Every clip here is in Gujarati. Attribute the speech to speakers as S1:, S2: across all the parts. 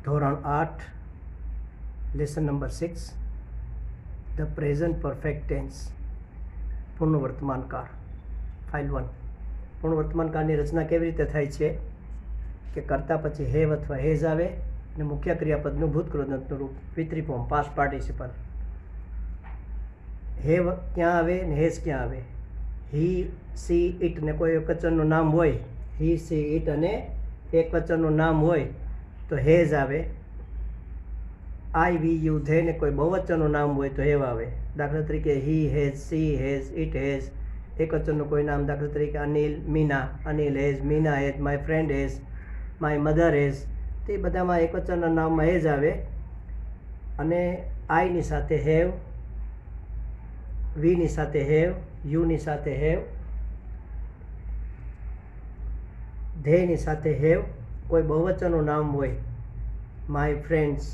S1: ધોરણ 8 lesson number 6 the present perfect tense પૂર્ણ વર્તમાન કાળ ફાઇલ 1 પૂર્ણ વર્તમાન કાળની રચના કેવી રીતે થાય છે કે કરતા પછી હેવ અથવા હેઝ આવે અને મુખ્ય ક્રિયાપદનું ભૂતકૃદંતનું રૂપ વિતરી ફોર્મ પાસ્ટ પાર્ટિસિપલ. હેવ ક્યાં આવે ને હેઝ ક્યાં આવે? હી સી ઇટ ને કોઈ એકવચનનું નામ હોય, હી સી ઇટ અને એકવચનનું નામ હોય તો હેઝ આવે. આઈ વી યુ ધે ને કોઈ બહુવચનનું નામ હોય તો હેવ આવે. દાખલા તરીકે he has, she has, it has. એકવચનનું કોઈ નામ, દાખલા તરીકે Anil, Meena. Anil has, Meena has, my friend has, my mother has. તે બધામાં એકવચનના નામમાં હેઝ આવે. અને આઈની સાથે હેવ, વીની સાથે હેવ, યુની સાથે હેવ, ધેયની સાથે હેવ. કોઈ બહુવચનનું નામ હોય, my friends,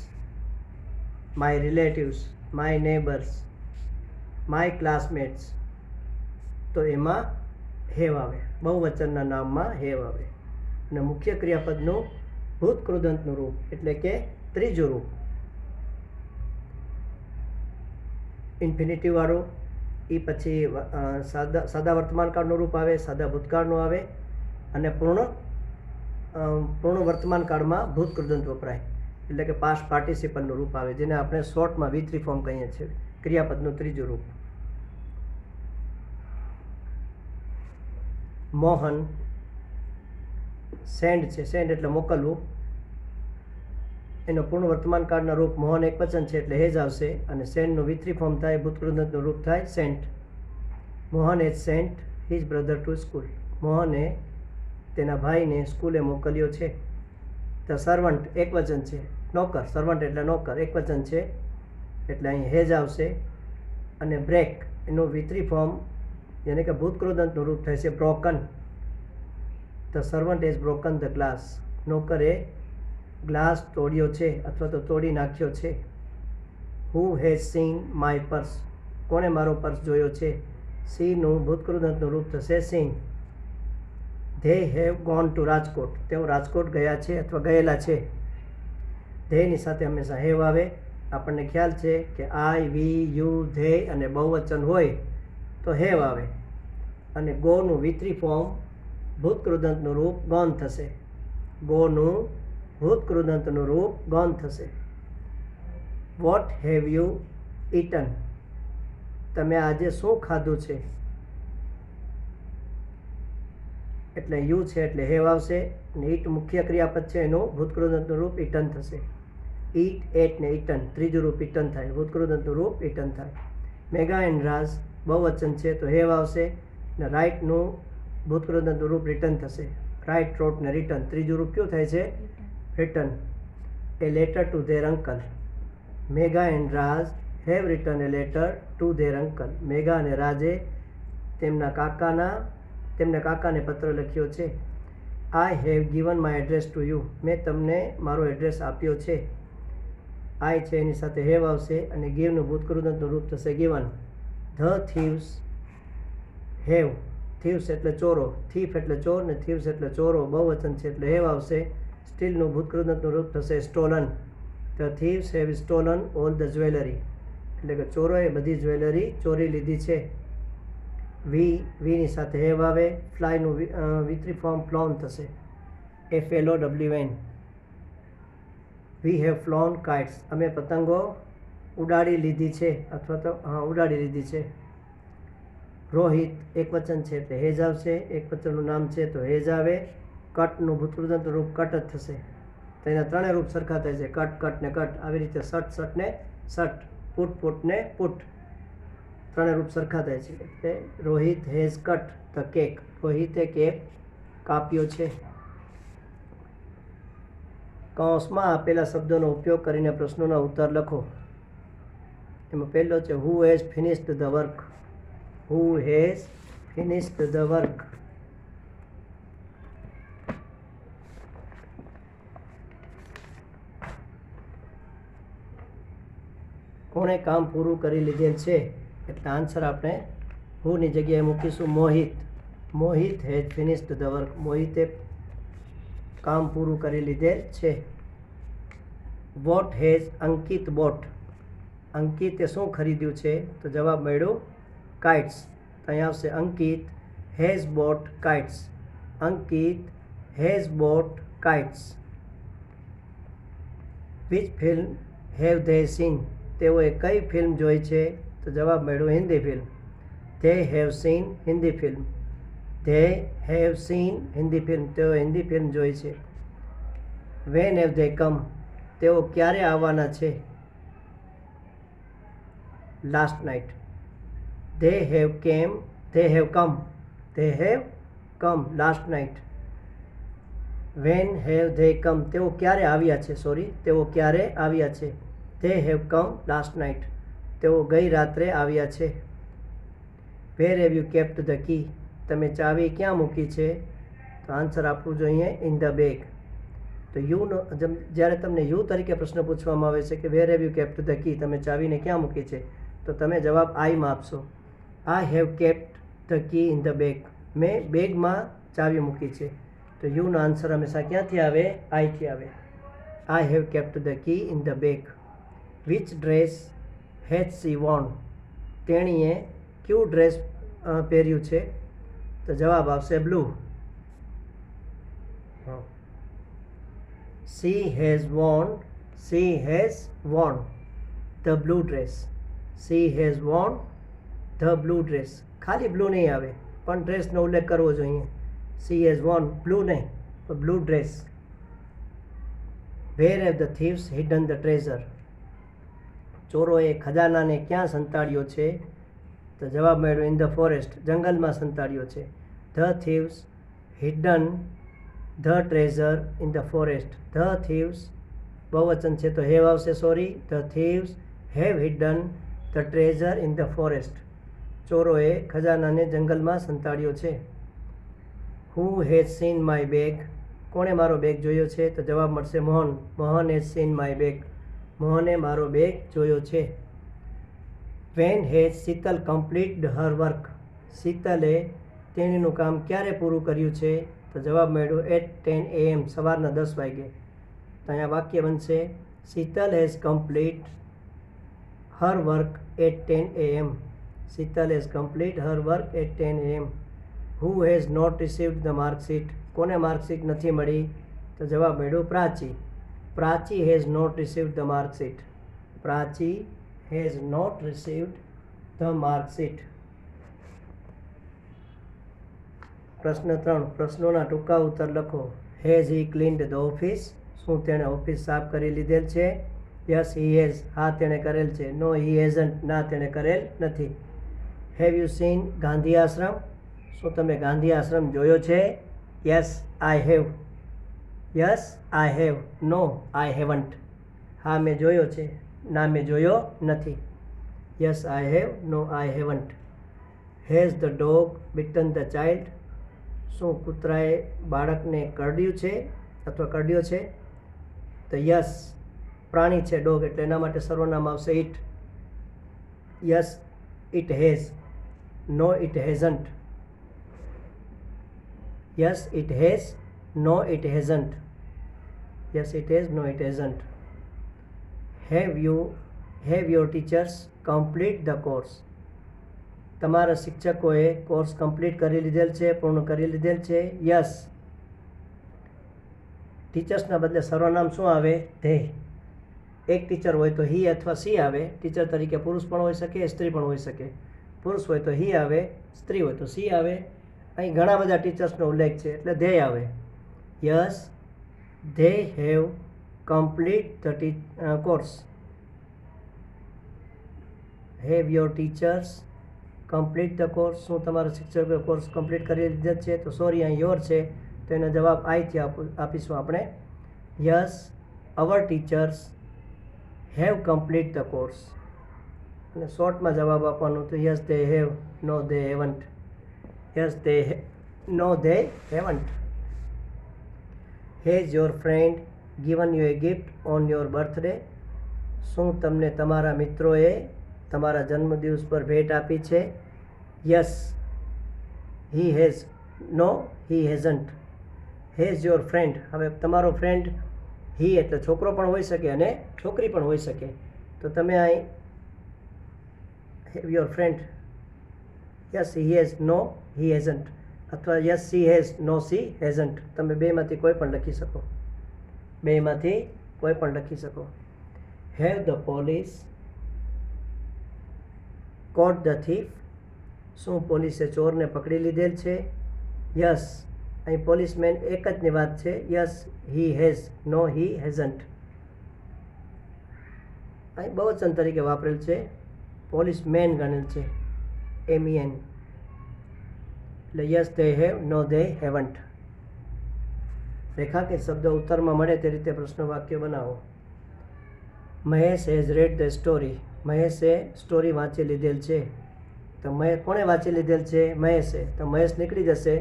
S1: my relatives, my neighbours, my classmates, તો એમાં હેવ આવે. બહુવચનના નામમાં હેવ આવે. અને મુખ્ય ક્રિયાપદનું ભૂતકૃદંતનું રૂપ એટલે કે ત્રીજું રૂપ ઇન્ફિનિટિવ વાળું, એ પછી સાદા વર્તમાનકાળનું રૂપ આવે, સાદા ભૂતકાળનું આવે અને પૂર્ણ વર્તમાનકાળમાં ભૂતકૃદંત વપરાય એટલે કે પાસ્ટ પાર્ટિસિપલનું રૂપ આવે, જેને આપણે શોર્ટમાં વિતરી ફોર્મ કહીએ છીએ. ક્રિયાપદનું ત્રીજું રૂપ. મોહન સેન્ડ છે, સેન્ડ એટલે મોકલવું. એનો પૂર્ણ વર્તમાનકાળના રૂપ મોહન એકવચન છે એટલે હેઝ આવશે અને સેન્ડનું વિતરી ફોર્મ થાય, ભૂતકૃદંતનું રૂપ થાય sent. Mohan has sent his brother to school. મોહને તેના ભાઈને સ્કૂલે મોકલ્યો છે. ધ સર્વન્ટ એકવચન છે, નોકર. સર્વન્ટ એટલે નોકર, એકવચન છે એટલે અહીં હેઝ આવશે. અને બ્રેક એનું વિતરી ફોર્મ જેને કે ભૂતકૃદંતનું રૂપ થાય છે broken. The servant has broken the glass. નોકરે ગ્લાસ તોડ્યો છે અથવા તો તોડી નાખ્યો છે. Who has seen my purse. કોણે મારો પર્સ જોયો છે? સીનું ભૂતકૃદંતનું રૂપ થશે seen. They have gone to Rajkot. તેઓ રાજકોટ ગયા છે અથવા ગયેલા છે. ધેની સાથે હંમેશા હેવ આવે. આપણને ખ્યાલ છે કે આઈ, વી, યુ, ધે અને બહુવચન હોય તો હેવ આવે. અને ગોનું વિતરી ફોર્મ ભૂતકૃદંતનું રૂપ ગોન થશે. ગોનું ભૂતકૃદંતનું રૂપ ગોન થશે. What have you eaten. તમે આજે શું ખાધું છે? એટલે યુ છે એટલે હેવ આવશે. અને ઈટ મુખ્ય ક્રિયાપદ છે, એનું ભૂતકૃદંતનું રૂપ ઇટન થશે. ઈટ, એટ ને ઇટન ત્રીજું રૂપ ઇટન થાય, ભૂતકૃદંતનું રૂપ ઇટન થાય. મેગા એન્ડ રાઝ બહુવચન છે તો હેવ આવશે. ને રાઇટનું ભૂતકૃદંતનું રૂપ રિટર્ન થશે. રાઇટ, રોટ ને રિટર્ન ત્રીજું રૂપ કયું થાય છે? Return. A letter to their uncle. Megha and Raj have return a letter to their uncle. Megha અને રાજે તેમને કાકાને પત્ર લખ્યો છે. I have given my address to you. મેં તમને મારો એડ્રેસ આપ્યો છે. આઈ છે એની સાથે હેવ આવશે અને ગીવનું ભૂતકૃદંતનું રૂપ થશે given. The thieves have. Thieves એટલે ચોરો, થીફ એટલે ચોર ને થીવ્સ એટલે ચોરો બહુવચન છે એટલે હેવ આવશે. સ્ટીલનું ભૂતકૃદંતનું રૂપ થશે stolen. The thieves have stolen all the jewellery. એટલે કે ચોરોએ બધી જ્વેલરી ચોરી લીધી છે. વીની સાથે હેવ આવે. ફ્લાયનું વિતરી ફોર્મ ફ્લોન થશે, FLOWN. We have flown kites. અમે પતંગો ઉડાડી લીધી છે અથવા તો ઉડાડી લીધી છે. રોહિત એકવચન છે એટલે હેઝ આવશે. એકવચનનું નામ છે તો હેઝ આવે. કટનું ભૂતકૃદંતનું રૂપ કટ જ થશે. તો એના ત્રણેય રૂપ સરખા થાય છે, કટ, કટ ને કટ. આવી રીતે શટ, શટ ને શટ, પુટ, પુટ ને પુટ. ત્રણેય રૂપ સરખા થાય છે. એટલે Rohit has cut the cake. રોહિતે કેક કાપ્યો છે. કૌંસમાં આપેલા શબ્દોનો ઉપયોગ કરીને પ્રશ્નોના ઉત્તર લખો. એમાં પહેલો છે who has finished the work. Who has finished the work. કોણે કામ પૂરું કરી લીધેલ છે? એટલે આન્સર આપણે હુની જગ્યાએ મૂકીશું Mohit. Mohit has finished the work. મોહિતે કામ પૂરું કરી લીધેલ છે. What has Ankit bought? અંકિતે શું ખરીદ્યું છે? તો જવાબ મળ્યો કાઇટ્સ. તો અહીંયા આવશે Ankit has bought kites. Ankit has bought kites. Which film have they seen? તેઓએ કઈ ફિલ્મ જોઈ છે? તો જવાબ મળ્યો Hindi film. They have seen Hindi film. They have seen Hindi film. તેઓ હિન્દી ફિલ્મ જોઈ છે. When have they come? તેઓ ક્યારે આવવાના છે? Last night. They have came they have come. They have come last night. When have they come? તેઓ ક્યારે આવ્યા છે? તેઓ ક્યારે આવ્યા છે? They have come last night. તેઓ ગઈ રાત્રે આવ્યા છે. Where have you kept the key? તમે ચાવી ક્યાં મૂકી છે? તો આન્સર આપવું જોઈએ ઇન ધ બેગ. તો યુનો જ્યારે તમને યુ તરીકે પ્રશ્ન પૂછવામાં આવે છે કે where have you kept the key, તમે ચાવીને ક્યાં મૂકી છે, તો તમે જવાબ આઈમાં આપશો. I have kept the key in the bag. મેં બેગમાં ચાવી મૂકી છે. તો યુનો આન્સર હંમેશા ક્યાંથી આવે? આઈથી આવે. I have kept the key in the bag. Which dress has she worn? તેણીએ કયું ડ્રેસ પહેર્યું છે? તો જવાબ આવશે blue. She has worn the blue dress. She has worn the blue dress. ખાલી બ્લુ નહીં આવે, પણ ડ્રેસનો ઉલ્લેખ કરવો જોઈએ. She has worn બ્લુ નહીં, પણ blue dress. Where have the thieves hidden the treasure? ચોરોએ ખજાનાને ક્યાં સંતાડ્યો છે? તો જવાબ મળ્યો ઇન ધ ફોરેસ્ટ. જંગલમાં સંતાડ્યો છે. The thieves hidden the treasure in the forest. The thieves બહુવચન છે તો હેવ આવશે. The thieves have hidden the treasure in the forest. ચોરોએ ખજાનાને જંગલમાં સંતાડ્યો છે. Who has seen my bag? કોણે મારો બેગ જોયો છે? તો જવાબ મળશે Mohan. Mohan has seen my bag. મોહને મારો બેગ જોયો છે. When has Sheetal completed her work? શીતલે તેણીનું કામ ક્યારે પૂરું કર્યું છે? તો જવાબ મળ્યો at 10 AM, સવારના 10 વાગે. તો અહીંયા વાક્ય બનશે Sheetal has complete her work at 10 AM. Sheetal has complete her work at 10 AM. Who has not received the marksheet? કોને માર્કશીટ નથી મળી? તો જવાબ મળ્યો Prachi. Prachi has not received the marksheet. Prachi has not received the marksheet. પ્રશ્ન 3. પ્રશ્નોના ટૂંકા ઉત્તર લખો. Has he cleaned the office? શું તેણે ઓફિસ સાફ કરી લીધેલ છે? Yes he has. હા તેણે કરેલ છે. No he hasn't. ના તેણે કરેલ નથી. Have you seen Gandhi Ashram? શું તમે ગાંધી આશ્રમ જોયો છે? Yes I have. Yes I have. No I haven't. હા મેં જોયો છે. ના મેં જોયો નથી. Yes I have. No I haven't. Has the dog bitten the child? શું કૂતરાએ બાળકને કરડ્યું છે અથવા કરડ્યો છે? તો યસ. પ્રાણી છે ડોગ એટલે એના માટે સર્વનામ આવશે it. Yes it has. No it hasn't. Yes it has. No it hasn't. Yes it has. No it hasn't. Have your teachers complete the course? તમારા શિક્ષકોએ કોર્સ કમ્પ્લીટ કરી લીધેલ છે, પૂર્ણ કરી લીધેલ છે? યસ. ટીચર્સના બદલે સર્વનામ શું આવે? ધે. એક ટીચર હોય તો હી અથવા સી આવે. ટીચર તરીકે પુરુષ પણ હોઈ શકે, સ્ત્રી પણ હોઈ શકે. પુરુષ હોય તો હી આવે, સ્ત્રી હોય તો સી આવે. અહીં ઘણા બધા ટીચર્સનો ઉલ્લેખ છે એટલે ધે આવે. Yes they have complete the course. Have your teachers complete the course? શું તમારા શિક્ષકોએ કોર્સ કમ્પ્લીટ કરી લીધેલ છે? તો સોરી અહીં યોર છે તો એનો જવાબ આઈથી આપીશું આપણે. Yes our teachers have complete the course. અને શોર્ટમાં જવાબ આપવાનો તો yes they have. No they haven't. Yes they no they haven't. Has your friend given you a gift on your birthday? શું તમને તમારા મિત્રોએ તમારા જન્મદિવસ પર ભેટ આપી છે? Yes he has. No he hasn't. Has your friend. હવે તમારો ફ્રેન્ડ હી એટલે છોકરો પણ હોઈ શકે અને છોકરી પણ હોઈ શકે. તો તમે અહીં have your friend, yes he has, no he hasn't, અથવા yes she has, no she hasn't. તમે બેમાંથી કોઈ પણ લખી શકો, બેમાંથી કોઈ પણ લખી શકો. Have the police caught the thief, શું પોલીસે ચોરને પકડી લીધેલ છે? યસ, અહીં પોલીસમેન એક જની વાત છે. Yes he has, no he hasn't. અહીં બહુવચન તરીકે વાપરેલ છે, પોલીસમેન ગણેલ છે, MEN. એટલે yes they have, no they haven't. રેખાંકિત શબ્દ ઉત્તરમાં મળે તે રીતે પ્રશ્ન વાક્ય બનાવો. Mahesh has read the story, મહેશે સ્ટોરી વાંચી લીધેલ છે. તો કોણે વાંચી લીધેલ છે? મહેશે. તો મહેશ નીકળી જશે,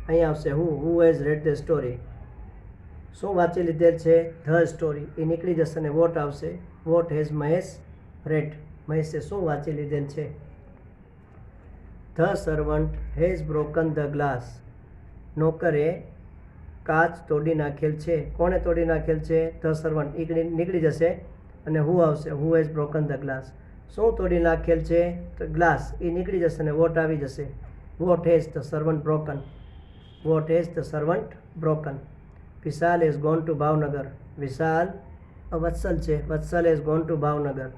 S1: અહીં આવશે who has read the story. શું વાંચી લીધેલ છે? The story. એ નીકળી જશે અને વોટ આવશે, વોટ હેઝ મહેશ રેડ, મહેશે શું વાંચી લીધેલ છે? The servant has broken the glass, નોકરે કાચ તોડી નાખેલ છે. કોણે તોડી નાખેલ છે? The servant. નીકળી જશે અને હુ આવશે, who has broken the glass. શું તોડી નાખેલ છે? તો ગ્લાસ. એ નીકળી જશે અને વોટ આવી જશે, what has the servant broken, what has the servant broken. Vishal has gone to Bhavnagar, Vishal Vatsal છે, Vatsal has gone to Bhavnagar,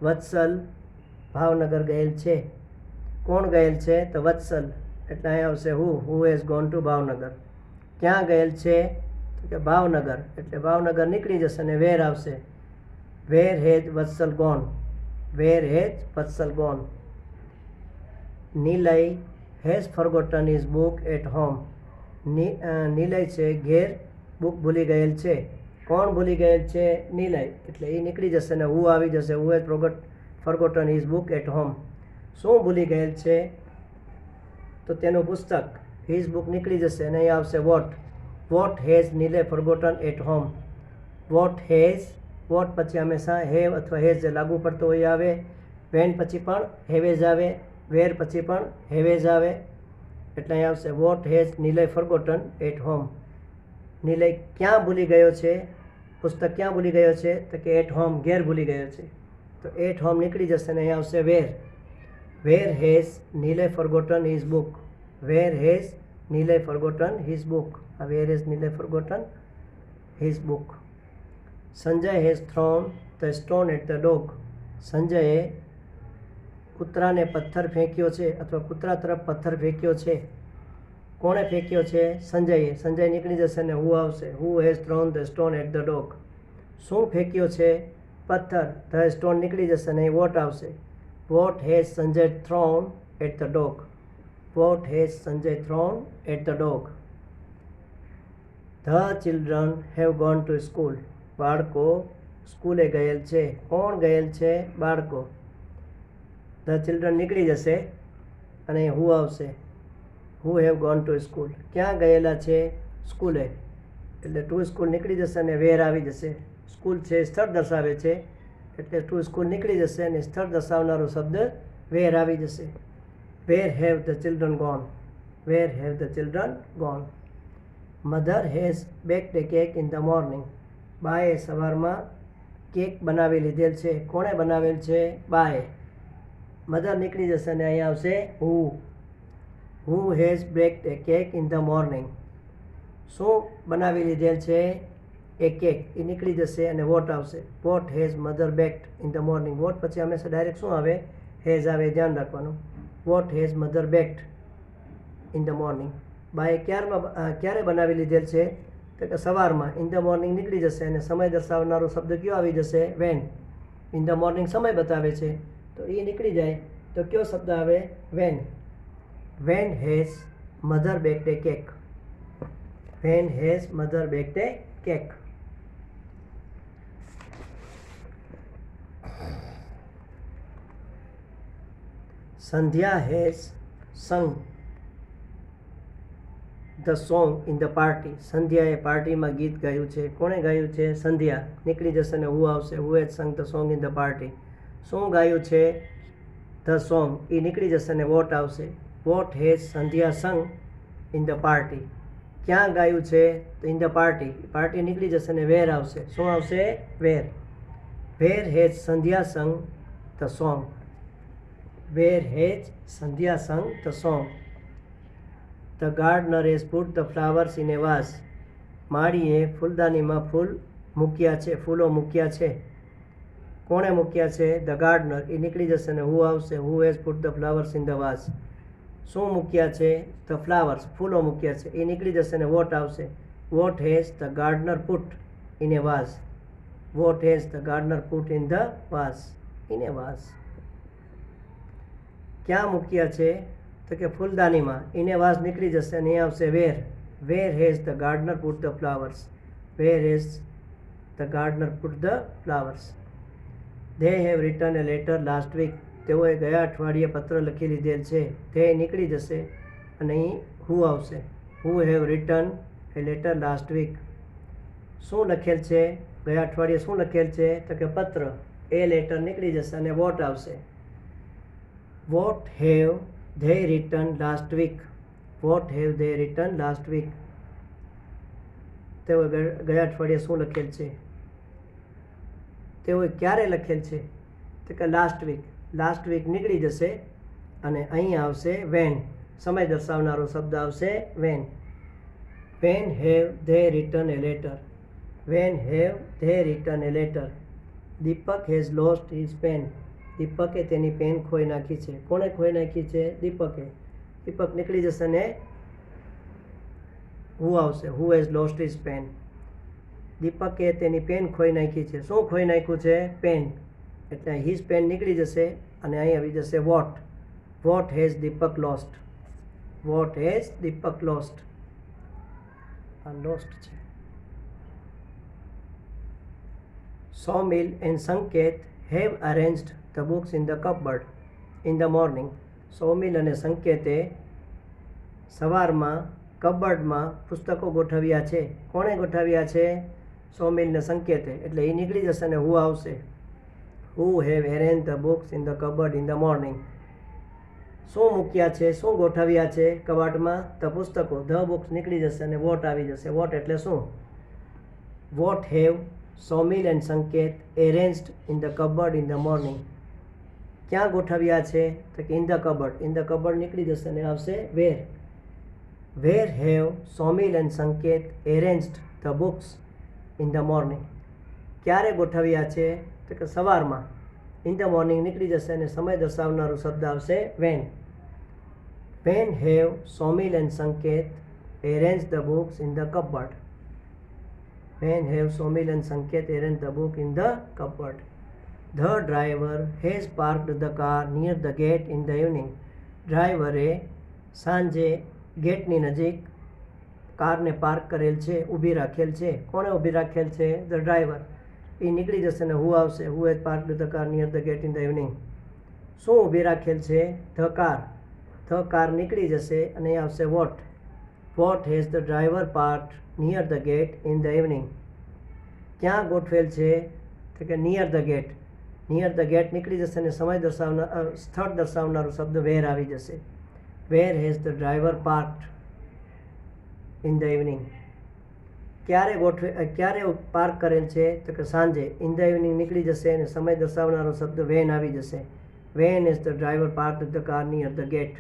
S1: Vatsal Bhavnagar ગયેલ છે. કોણ ગયેલ છે? તો વત્સલ. એટલે અહીં આવશે who has gone to Bhavnagar. ક્યાં ગયેલ છે? તો કે ભાવનગર. એટલે ભાવનગર નીકળી જશે અને વેર આવશે, where has Vatsal gone, where has Vatsal gone. Nilay has forgotten his book at home, Nilay છે ઘેર બુક ભૂલી ગયેલ છે. કોણ ભૂલી ગયેલ છે? નિલય. એટલે એ નીકળી જશે અને હુ આવી જશે, who has forgotten his book at home. શું ભૂલી ગયેલ છે? તો તેનું પુસ્તક, હિઝ બુક નીકળી જશે અને અહીં આવશે what, what has Nilay forgotten at home. What has, what પછી હંમેશા હેવ અથવા હેઝ જે લાગુ પડતો હોય આવે, વેન પછી પણ હેવેઝ આવે, વેર પછી પણ હેવેઝ આવે. એટલે અહીં આવશે what has Nilay forgotten at home. Nilay ક્યાં ભૂલી ગયો છે? પુસ્તક ક્યાં ભૂલી ગયો છે? તો કે એટ હોમ, ઘેર ભૂલી ગયો છે. તો એટ હોમ નીકળી જશે અને અહીં આવશે where, where has Nilay forgotten his book, where has Nilay forgotten his book. આ where has Nilay forgotten his book. Sanjay has thrown the stone at the dog, સંજયે કૂતરાને પથ્થર ફેંક્યો છે અથવા કૂતરા તરફ પથ્થર ફેંક્યો છે. કોણે ફેંક્યો છે? સંજયે. સંજય નીકળી જશે અને હુ આવશે, who has thrown the stone at the dog. શું ફેંક્યો છે? પથ્થર. ધ સ્ટોન નીકળી જશે અને વોટ આવશે, what has Sanjay thrown at the dog, what has Sanjay thrown at the dog. The children have gone to school, બાળકો સ્કૂલે ગયેલ છે. કોણ ગયેલ છે? બાળકો. ધ ચિલ્ડ્રન નીકળી જશે અને હુ આવશે, who have gone to school. ક્યાં ગયેલા છે? સ્કૂલે. એટલે ટુ સ્કૂલ નીકળી જશે અને વેર આવી જશે. સ્કૂલ છે સ્થળ દર્શાવે છે, એટલે ટુ સ્કૂલ નીકળી જશે અને સ્થળ દર્શાવનારો શબ્દ વેર આવી જશે. Where have the children gone, where have the children gone. Mother has baked a cake in the morning, બાએ સવારમાં કેક બનાવી લીધેલ છે. કોણે બનાવેલ છે? બાએ. મધર નીકળી જશે અને અહીં આવશે who has baked a cake in the morning. શું બનાવી લીધેલ છે? એ કેક. એ નીકળી જશે અને વોટ આવશે, what has mother baked in the morning. What પછી હંમેશા ડાયરેક્ટ શું આવે? હેઝ આવે, ધ્યાન રાખવાનું. What has mother baked in the morning. બાએ ક્યારે બનાવી લીધેલ છે? તો કે સવારમાં. ઇન ધ મોર્નિંગ નીકળી જશે અને સમય દર્શાવનારો શબ્દ કયો આવી જશે? વેન. ઇન ધ મોર્નિંગ સમય બતાવે છે, તો એ નીકળી જાય તો કયો શબ્દ આવે? When. When has mother baked a cake, when has mother baked a cake. Sandhya has sung the song in the party, સંધ્યાએ પાર્ટીમાં ગીત ગાયું છે. કોણે ગાયું છે? સંધ્યા. નીકળી જશે અને હુ આવશે, who has sung the song in the party. શું ગાયું છે? The song. એ નીકળી જશે અને વોટ આવશે, વોટ હેઝ સંધ્યા સંગ ઇન ધ પાર્ટી. ક્યાં ગાયું છે તો ઇન ધ પાર્ટી, પાર્ટી નીકળી જશે અને વેર આવશે. શું આવશે? Where. Where has Sandhya sung the song. Where has Sandhya sung the song. The gardener has put the flowers in a vase. માળીએ ફૂલદાનીમાં ફૂલ મૂક્યા છે, ફૂલો મૂક્યા છે. કોણે મૂક્યા છે? The gardener. એ નીકળી જશે અને હુ આવશે. Who has put the flowers in the vase. શું મૂક્યા છે? ધ ફ્લાવર્સ, ફૂલો મૂક્યા છે. એ નીકળી જશે અને વોટ આવશે. What has the gardener put in a vase. Vote has the gardener put in the vase. In a vase. ક્યાં મૂક્યા છે તો કે ફૂલદાનીમાં. ઇન એ વાઝ નીકળી જશે અને એ આવશે where. Where has the gardener put the flowers. Where has the gardener put the flowers. They have return a letter last week. તેઓએ ગયા અઠવાડિયે પત્ર લખી લીધેલ છે. તે નીકળી જશે અને અહીં હુ આવશે. Who have return a letter last week. શું લખેલ છે? ગયા અઠવાડિયે શું લખેલ છે તો કે પત્ર. એ લેટર નીકળી જશે અને વોટ આવશે. What have they return last week. What have they return last week. તેઓએ ગયા અઠવાડિયે શું લખેલ છે? તેઓએ ક્યારે લખેલ છે તો કે લાસ્ટ વીક. લાસ્ટ વીક નીકળી જશે અને અહીં આવશે વેન. સમય દર્શાવનારો શબ્દ આવશે when. When have they return a letter. When have they return a letter. Deepak has lost his pen. દીપકે તેની પેન ખોઈ નાખી છે. કોણે ખોઈ નાખી છે? દીપકે. દીપક નીકળી જશે ને હુ આવશે. Who has lost his pen. દીપકે તેની પેન ખોઈ નાખી છે. શું ખોઈ નાખ્યું છે? પેન. એટલે હિઝ પેન નીકળી જશે અને અહીં આવી જશે what. What has Deepak lost. What has Deepak lost. આ લોસ્ટ છે. Somil and Sanket have arranged the books in the cupboard in the morning. Sawmill અને સંકેતે સવારમાં કબર્ડમાં પુસ્તકો ગોઠવ્યા છે. કોણે ગોઠવ્યા છે? સોમિલ ને સંકેતે. એટલે એ નીકળી જશે અને હુ આવશે. Who have arranged the books in the cupboard in the morning. શું મૂક્યા છે? શું ગોઠવ્યા છે કબાટમાં? તો પુસ્તકો. ધ બુક્સ નીકળી જશે અને વોટ આવી જશે. વોટ એટલે શું? What have Somil and Sanket arranged in the cupboard in the morning. ક્યાં ગોઠવ્યા છે તો કે in the cupboard. In the cupboard નીકળી જશે અને આવશે where. Wear have Somil and Sanket arranged the books in the morning. ક્યારે ગોઠવ્યા છે તો કે સવારમાં. ઇન ધ મોર્નિંગ નીકળી જશે અને સમય દર્શાવનારો શબ્દ આવશે when. When have Somil and Sanket arranged the books in the cupboard. When have Somil and Sanket arranged the book in the cupboard? The driver has parked the car near the gate in the evening. ડ્રાઈવરે સાંજે ગેટની નજીક કારને પાર્ક કરેલ છે, ઊભી રાખેલ છે. કોણે ઊભી રાખેલ છે? The driver. એ નીકળી જશે અને હુ આવશે. Who has parked the car near the gate in the evening. શું ઊભી રાખેલ છે? The car. ધ કાર નીકળી જશે અને એ આવશે what. What has the driver parked near the gate in the evening. ક્યાં ગોઠવેલ છે તો કે near the gate. Near the gate નીકળી જશે અને સમય દર્શાવનાર સ્થળ દર્શાવનારો શબ્દ વેર આવી જશે. Where has the driver parked in the evening. ક્યારે પાર્ક કરેલ છે તો કે સાંજે. ઇન ધ ઇવનિંગ નીકળી જશે અને સમય દર્શાવનારો શબ્દ વેન આવી જશે. When is the driver parked the car near the gate.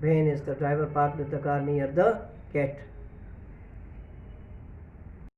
S1: When is the driver parked the car near the gate.